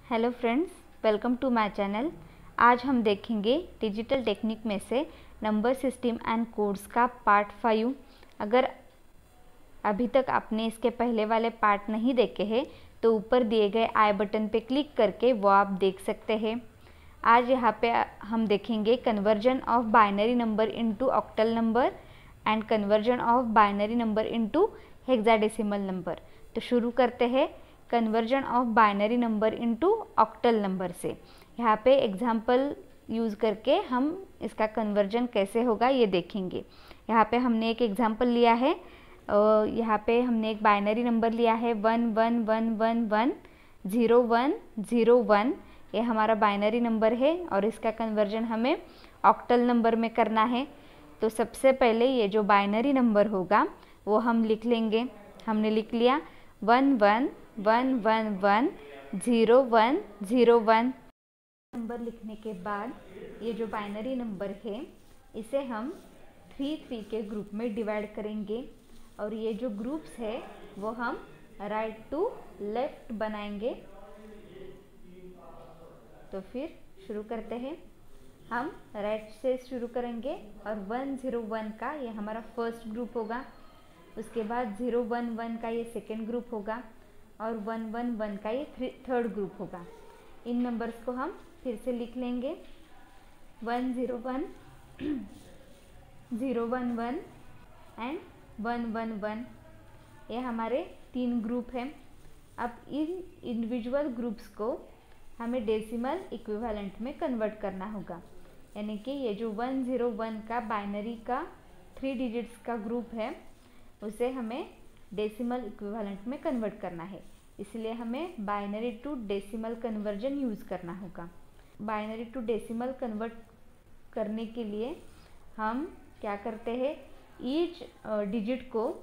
Hello friends, welcome to my channel. आज हम देखेंगे डिजिटल टेक्निक में से नंबर सिस्टम एंड कोड्स का पार्ट 5। अगर अभी तक आपने इसके पहले वाले पार्ट नहीं देखे हैं तो ऊपर दिए गए आई बटन पे क्लिक करके वो आप देख सकते हैं। आज यहाँ पे हम देखेंगे conversion of binary number into octal number and conversion of binary number into hexadecimal number. तो शुरू करते हैं conversion of binary number into octal number से। यहाँ पे एग्जाम्पल यूज़ करके हम इसका कन्वर्जन कैसे होगा ये देखेंगे। यहाँ पे हमने एक एग्जाम्पल लिया है। यहाँ पे हमने एक बाइनरी नंबर लिया है 11110101। ये हमारा बाइनरी नंबर है और इसका कन्वर्जन हमें ऑक्टल नंबर में करना है। तो सबसे पहले ये जो बाइनरी नंबर होगा वो हम लिख लेंगे। हमने लिख लिया 11110101। नंबर लिखने के बाद ये जो बाइनरी नंबर है इसे हम 3 के ग्रुप में डिवाइड करेंगे और ये जो ग्रुप्स है वो हम राइट टू लेफ्ट बनाएंगे। तो फिर शुरू करते हैं। हम राइट से शुरू करेंगे और 101 का ये हमारा फर्स्ट ग्रुप होगा। उसके बाद 011 का ये सेकेंड ग्रुप होगा और 111 का ये थर्ड ग्रुप होगा। इन नंबर्स को हम फिर से लिख लेंगे 101 011 एंड 111। ये हमारे 3 ग्रुप हैं। अब इन इंडिविजुअल ग्रुप्स को हमें डेसिमल इक्विवेलेंट में कन्वर्ट करना होगा। यानी कि ये जो 101 का बाइनरी का 3 डिजिट्स का ग्रुप है उसे हमें डेसिमल इक्विवेलेंट में कन्वर्ट करना है। इसलिए हमें binary to decimal conversion use करना होगा। बाइनरी टू डेसिमल कन्वर्ट करने के लिए हम क्या करते हैं, ईच डिजिट को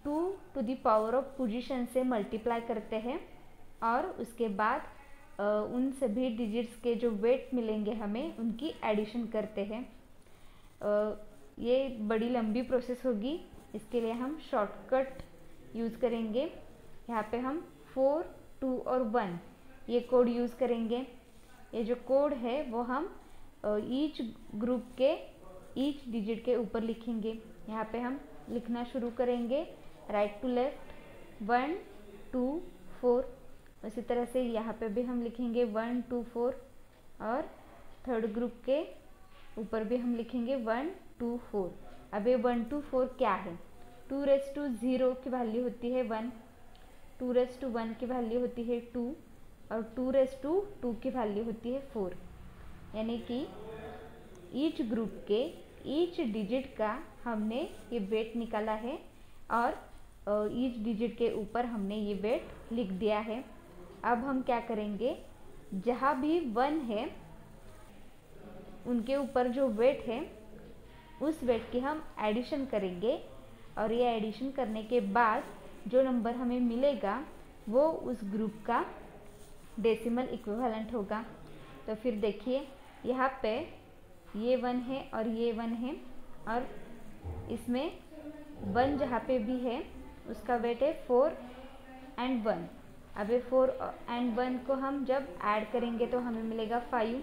2 to the power of position से मल्टीप्लाई करते हैं और उसके बाद उन सभी डिजिट्स के जो वेट मिलेंगे हमें उनकी एडिशन करते हैं। ये बड़ी लंबी प्रोसेस होगी, इसके लिए हम शॉर्टकट यूज़ करेंगे। यहाँ पे हम 4, 2 और 1 ये कोड यूज़ करेंगे। ये जो कोड है वो हम ईच ग्रुप के ईच डिजिट के ऊपर लिखेंगे। यहाँ पे हम लिखना शुरू करेंगे राइट टू लेफ्ट 1 2 4। उसी तरह से यहाँ पे भी हम लिखेंगे 1 2 4 और थर्ड ग्रुप के ऊपर भी हम लिखेंगे 1 2 4। अब ये 1 2 4 क्या है, 2⁻0 की वैल्यू होती है 1, 2⁻1 की वैल्यू होती है 2 और 2⁻2 की वैल्यू होती है 4। यानी कि ईच ग्रुप के ईच डिजिट का हमने ये वेट निकाला है और ईच डिजिट के ऊपर हमने ये वेट लिख दिया है। अब हम क्या करेंगे, जहाँ भी 1 है उनके ऊपर जो वेट है उस वेट की हम एडिशन करेंगे और ये एडिशन करने के बाद जो नंबर हमें मिलेगा वो उस ग्रुप का डेसिमल इक्विवेलेंट होगा। तो फिर देखिए यहाँ पे ये 1 है और ये 1 है और इसमें 1 जहाँ पे भी है उसका वेट है 4 एंड 1। अब ये 4 एंड 1 को हम जब ऐड करेंगे तो हमें मिलेगा 5।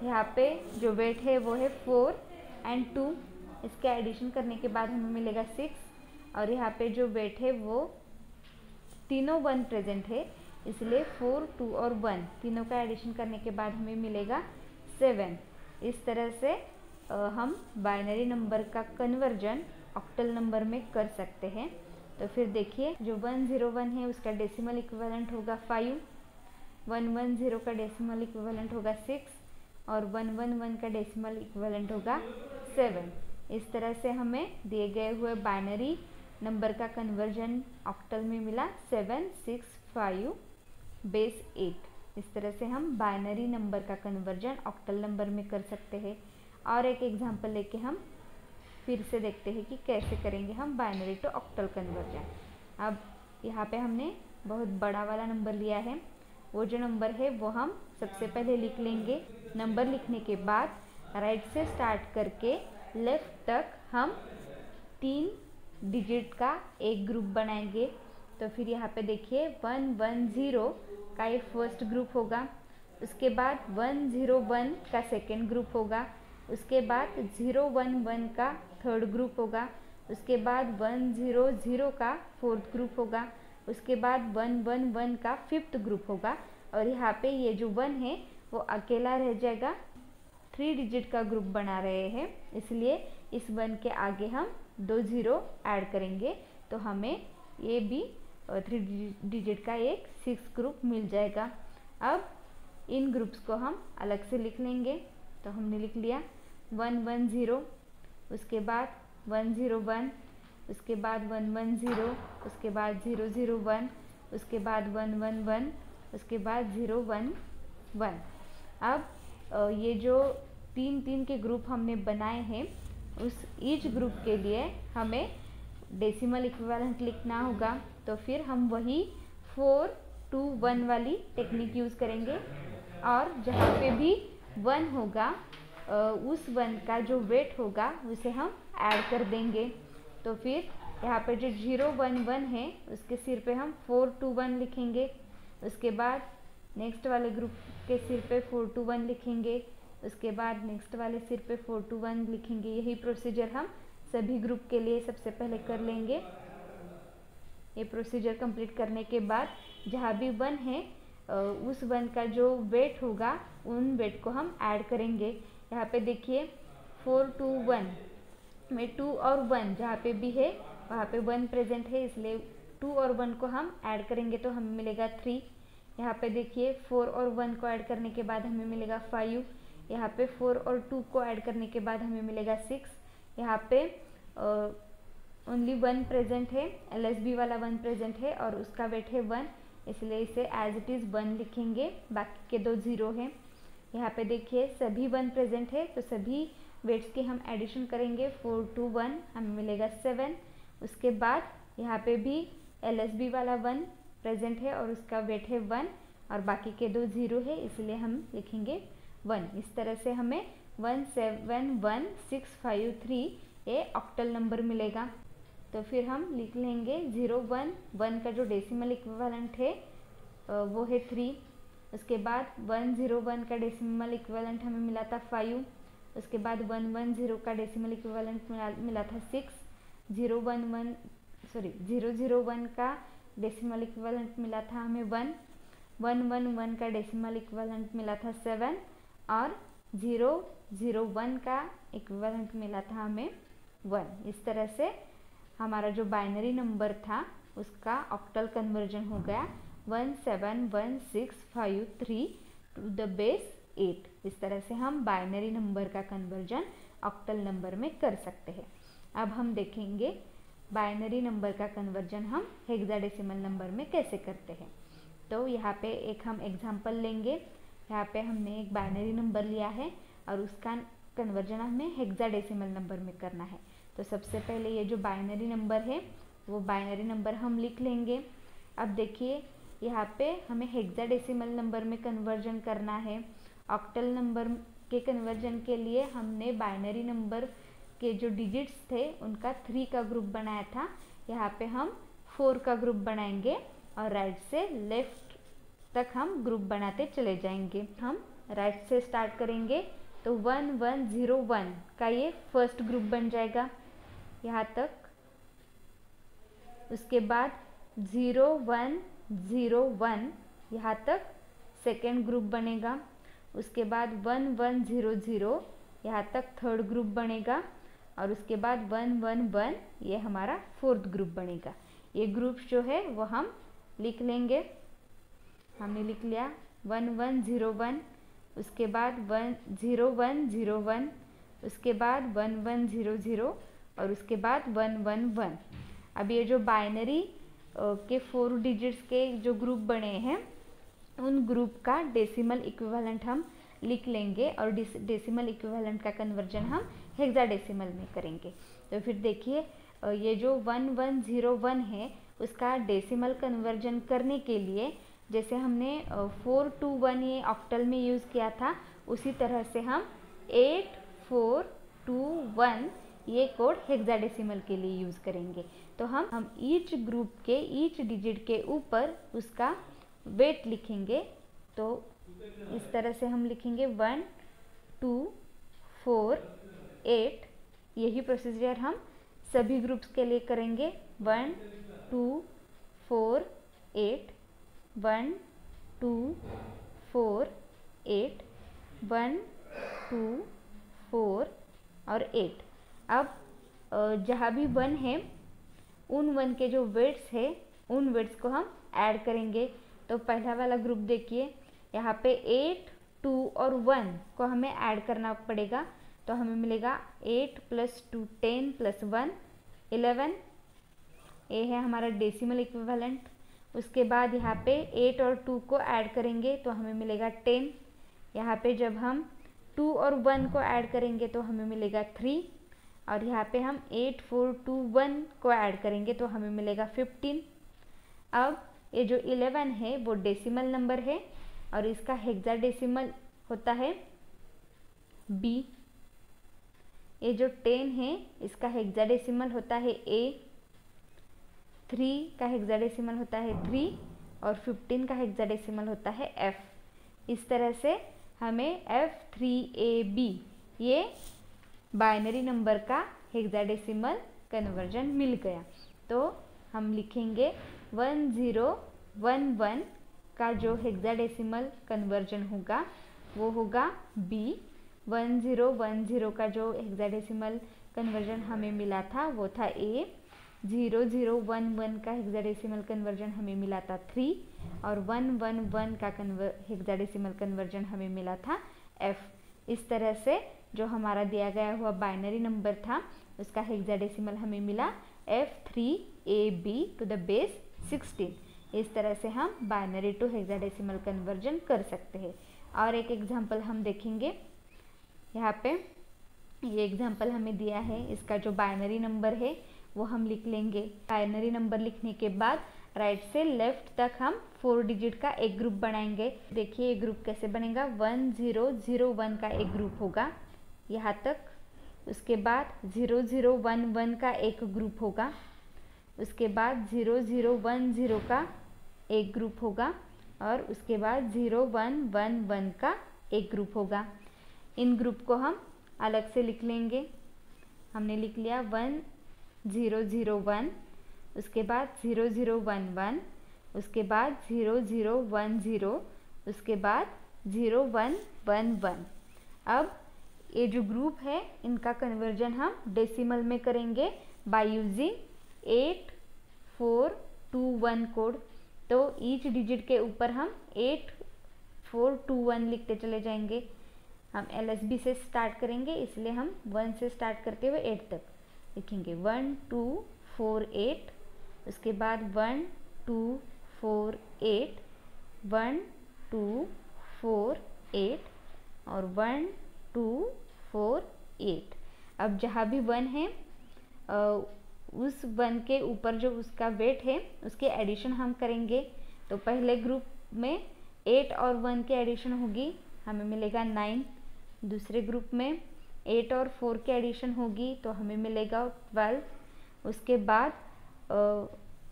यहाँ पे जो वेट है वो है 4 एंड 2, इसके एडिशन करने के बाद हमें मिलेगा 6 और यहाँ पे जो वेट है वो तीनों 1 प्रेजेंट है, इसलिए 4 2 और 1 तीनों का एडिशन करने के बाद हमें मिलेगा 7। इस तरह से हम बाइनरी नंबर का कन्वर्जन ऑक्टल नंबर में कर सकते हैं। तो फिर देखिए जो 101 है उसका डेसिमल इक्विवेलेंट होगा 5, 110 का डेसिमल इक्विवेलेंट होगा 6 और 111 का डेसिमल इक्विवेलेंट होगा 7। इस तरह से हमें दिए गए हुए बाइनरी नंबर का कन्वर्जन ऑक्टल में मिला 765/8। इस तरह से हम बाइनरी नंबर का कन्वर्जन ऑक्टल नंबर में कर सकते हैं। और एक एग्जांपल लेके हम फिर से देखते हैं कि कैसे करेंगे हम बाइनरी टू ऑक्टल कन्वर्जन। अब यहाँ पे हमने बहुत बड़ा वाला नंबर लिया है। वो जो नंबर है वो हम सबसे पहले लिख लेंगे। नंबर लिखने के बाद राइट से स्टार्ट करके लेफ्ट तक हम 3 डिजिट का एक ग्रुप बनाएंगे। तो फिर यहाँ पे देखिए 110 का ये फर्स्ट ग्रुप होगा, उसके बाद 101 का सेकेंड ग्रुप होगा, उसके बाद 011 का थर्ड ग्रुप होगा, उसके बाद 100 का फोर्थ ग्रुप होगा, उसके बाद 111 का फिफ्थ ग्रुप होगा, और यहाँ पे ये जो 1 है वो अकेला रह जाएगा। 3 डिजिट का ग्रुप बना रहे हैं, इसलिए इस 1 के आगे हम 2 0 ऐड करेंगे, तो हमें ये भी 3 डिजिट का एक 6 ग्रुप मिल जाएगा। अब इन ग्रुप्स को हम अलग से लिख लेंगे, तो हमने लिख लिया 110, उसके बाद 101, उसके बाद 110, उसके बाद 001, उसके बाद 111, उसके बाद 011। अब ये जो 3 के ग्रुप हमने बनाए हैं, उस ईच ग्रुप के लिए हमें डेसिमल इक्विवेलेंट लिखना होगा, तो फिर हम वही 4 2 1 वाली टेक्निक यूज़ करेंगे, और जहाँ पे भी 1 होगा उस 1 का जो वेट होगा उसे हम ऐड कर देंगे। तो फिर यहाँ पे जो 011 है उसके सिर पे हम 421 लिखेंगे, उसके बाद नेक्स्ट वाले ग्रुप के सिर पे 421 लिखेंगे, उसके बाद नेक्स्ट वाले सिर पे 421 लिखेंगे। यही प्रोसीजर हम सभी ग्रुप के लिए सबसे पहले कर लेंगे। ये प्रोसीजर कंप्लीट करने के बाद जहाँ भी 1 है उस 1 का जो वेट होगा उन वेट को हम ऐड करेंगे। यहाँ पे देखिए 4 2 1 में 2 और 1 जहाँ पे भी है वहाँ पे 1 प्रेजेंट है, इसलिए 2 और 1 को हम ऐड करेंगे तो हमें मिलेगा 3। यहाँ पे देखिए 4 और 1 को ऐड करने के बाद हमें मिलेगा 5। यहाँ पे 4 और 2 को ऐड करने के बाद हमें मिलेगा 6। यहाँ पे ओनली 1 प्रेजेंट है, LSB वाला 1 प्रेजेंट है और उसका वेट है 1, इसलिए इसे एज इट इज़ 1 लिखेंगे, बाकी के 2 0 हैं। यहाँ पे देखिए सभी 1 प्रेजेंट है, तो सभी वेट्स के हम एडिशन करेंगे। 4 2 1 हमें मिलेगा 7। उसके बाद यहाँ पे भी LSB वाला 1 प्रेजेंट है और उसका वेट है 1, और बाकी के 2 0 है, इसलिए हम लिखेंगे 1। इस तरह से हमें 1 7 1 6 5 3 ये ऑक्टल नंबर मिलेगा। तो फिर हम लिख लेंगे 011 का जो डेसिमल इक्विवेलेंट है वो है 3। उसके बाद 101 का डेसिमल इक्विवेलेंट हमें मिला था 5। उसके बाद 110 का डेसिमल इक्विवेलेंट मिला था 6। 001 का डेसिमल इक्विवेलेंट मिला था हमें 1। 111 का डेसिमल इक्विवेलेंट मिला था 7, और 001 का इक्विवेलेंट मिला था हमें 1। इस तरह से हमारा जो बाइनरी नंबर था उसका ऑक्टल कन्वर्जन हो गया 17165 टू द बेस 8। इस तरह से हम बाइनरी नंबर का कन्वर्जन ऑक्टल नंबर में कर सकते हैं। अब हम देखेंगे बाइनरी नंबर का कन्वर्जन हम हेक्साडेसिमल नंबर में कैसे करते हैं। तो यहाँ पे एक हम एग्जांपल लेंगे। यहाँ पे हमने एक बाइनरी नंबर लिया है और उसका कन्वर्जन हमें हेक्साडेसिमल नंबर में करना है। तो सबसे पहले ये जो बाइनरी नंबर है वो बाइनरी नंबर हम लिख लेंगे। अब देखिए यहाँ पे हमें हेक्साडेसिमल नंबर में कन्वर्जन करना है। ऑक्टल नंबर के कन्वर्जन के लिए हमने बाइनरी नंबर के जो डिजिट्स थे उनका 3 का ग्रुप बनाया था। यहाँ पे हम 4 का ग्रुप बनाएंगे और राइट से लेफ्ट तक हम ग्रुप बनाते चले जाएंगे। हम राइट से स्टार्ट करेंगे तो 1101 का ये फर्स्ट ग्रुप बन जाएगा यहाँ तक। उसके बाद 0101 यहाँ तक सेकेंड ग्रुप बनेगा। उसके बाद 1100 यहाँ तक थर्ड ग्रुप बनेगा, और उसके बाद 111 ये हमारा फोर्थ ग्रुप बनेगा। ये ग्रुप जो है वो हम लिख लेंगे। हमने लिख लिया 1101, उसके बाद 10101, उसके बाद 1100 और उसके बाद 111। अब ये जो बाइनरी के 4 डिजिट्स के जो ग्रुप बने हैं उन ग्रुप का डेसिमल इक्विवेलेंट हम लिख लेंगे और डेसिमल इक्विवेलेंट का कन्वर्जन हम हेक्साडेसिमल में करेंगे। तो फिर देखिए ये जो 1101 है उसका डेसिमल कन्वर्जन करने के लिए जैसे हमने 421 ये ऑक्टल में यूज़ किया था उसी तरह से हम 8421 ये कोड हेक्साडेसिमल के लिए यूज़ करेंगे। तो हम ईच ग्रुप के ईच डिजिट के ऊपर उसका वेट लिखेंगे तो इस तरह से हम लिखेंगे 1 2 4 8। यही प्रोसीजर हम सभी ग्रुप्स के लिए करेंगे। 1 2 4 8 1 2 4 8 1 2 4 और 8। अब जहाँ भी 1 है उन 1 के जो वेट्स है उन वेट्स को हम ऐड करेंगे। तो पहला वाला ग्रुप देखिए, यहाँ पे 8 2 और 1 को हमें ऐड करना पड़ेगा। तो हमें मिलेगा 8 + 2 10 + 1 11। ये है हमारा डेसिमल इक्विवेलेंट। उसके बाद यहाँ पे 8 और 2 को ऐड करेंगे तो हमें मिलेगा 10। यहाँ पे जब हम 2 और 1 को ऐड करेंगे तो हमें मिलेगा 3। और यहाँ पे हम 8 4 2 1 को ऐड करेंगे तो हमें मिलेगा 15। अब ये जो 11 है वो डेसिमल नंबर है और इसका हेक्साडेसिमल होता है B। ये जो 10 है इसका हेक्साडेसिमल होता है A। 3 का हेक्साडेसिमल होता है 3 और 15 का हेक्साडेसिमल होता है F। इस तरह से हमें F3AB ये बाइनरी नंबर का हेक्साडेसिमल कन्वर्जन मिल गया। तो हम लिखेंगे 1011 का जो हेक्साडेसिमल कन्वर्जन होगा वो होगा B। 1010 का जो हेक्साडेसिमल कन्वर्जन हमें मिला था वो था A। 0011 का हेक्साडेसिमल कन्वर्जन हमें मिला था 3 और 111 का हेक्साडेसिमल कन्वर्जन हमें मिला था F। इस तरह से जो हमारा दिया गया हुआ बाइनरी नंबर था उसका हेक्साडेसिमल हमें मिला F3AB टू द बेस 16। इस तरह से हम बाइनरी टू हेक्साडेसिमल कन्वर्जन कर सकते हैं। और एक एग्जांपल हम देखेंगे। यहाँ पे ये एग्जांपल हमें दिया है, इसका जो बाइनरी नंबर है वो हम लिख लेंगे। बाइनरी नंबर लिखने के बाद राइट से लेफ्ट तक हम 4 डिजिट का एक ग्रुप बनाएंगे। देखिए ये ग्रुप कैसे बनेगा। 1001 का एक ग्रुप होगा यहाँ तक। उसके बाद 0011 का एक ग्रुप होगा। उसके बाद 0010 का एक ग्रुप होगा और उसके बाद 0111 का एक ग्रुप होगा। इन ग्रुप को हम अलग से लिख लेंगे। हमने लिख लिया 1001, उसके बाद 0011, उसके बाद 0010, उसके बाद 0111। अब ये जो ग्रुप है इनका कन्वर्जन हम डेसिमल में करेंगे बाय यूजिंग 8421 कोड। तो ईच डिजिट के ऊपर हम 8421 लिखते चले जाएंगे। हम LSB से स्टार्ट करेंगे इसलिए हम 1 से स्टार्ट करते हुए 8 तक लिखेंगे। 1 2 4 8, उसके बाद 1 2 4 8, 1 2 4 8 और 1 2 4 8। अब जहाँ भी 1 है उस 1 के ऊपर जो उसका वेट है उसके एडिशन हम करेंगे। तो पहले ग्रुप में 8 और 1 के एडिशन होगी, हमें मिलेगा 9। दूसरे ग्रुप में 8 और 4 के एडिशन होगी तो हमें मिलेगा 12। उसके बाद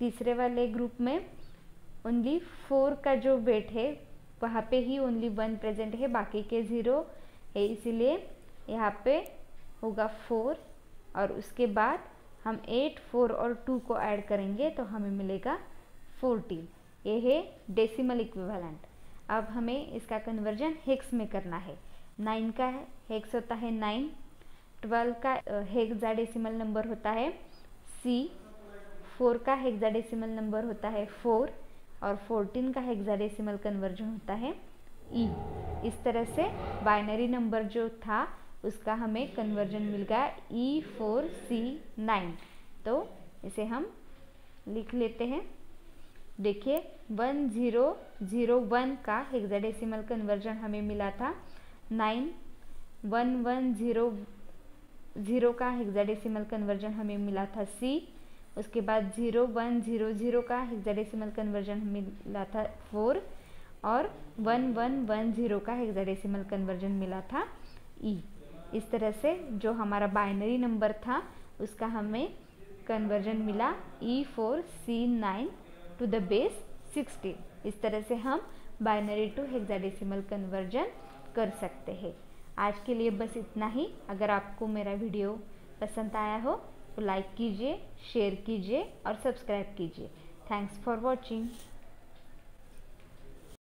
तीसरे वाले ग्रुप में ओनली 4 का जो वेट है वहाँ पे ही ओनली 1 प्रेजेंट है, बाकी के 0 है, इसीलिए यहाँ पे होगा 4। और उसके बाद हम 8 4 और 2 को ऐड करेंगे तो हमें मिलेगा 14। ये है डेसिमल इक्विवेलेंट। अब हमें इसका कन्वर्जन हेक्स में करना है। 9 का हेक्स होता है 9, 12 का हेक्साडेसिमल नंबर होता है C, 4 का हेक्साडेसिमल नंबर होता है 4 और 14 का हेक्साडेसिमल कन्वर्जन होता है E। इस तरह से बाइनरी नंबर जो था उसका हमें कन्वर्जन मिल गया E4C9। तो इसे हम लिख लेते हैं। देखिए 1001 का हेक्साडेसिमल कन्वर्जन हमें मिला था 9। 1100 का हेक्साडेसिमल कन्वर्जन हमें मिला था C। उसके बाद 0100 का हेक्साडेसिमल कन्वर्जन हमें मिला था 4 और 1110 का हेक्साडेसिमल कन्वर्जन मिला था E। इस तरह से जो हमारा बाइनरी नंबर था उसका हमें कन्वर्जन मिला E4C9 टू द बेस 16। इस तरह से हम बाइनरी टू हेक्साडेसिमल कन्वर्जन कर सकते हैं। आज के लिए बस इतना ही। अगर आपको मेरा वीडियो पसंद आया हो तो लाइक कीजिए, शेयर कीजिए और सब्सक्राइब कीजिए। Thanks for watching.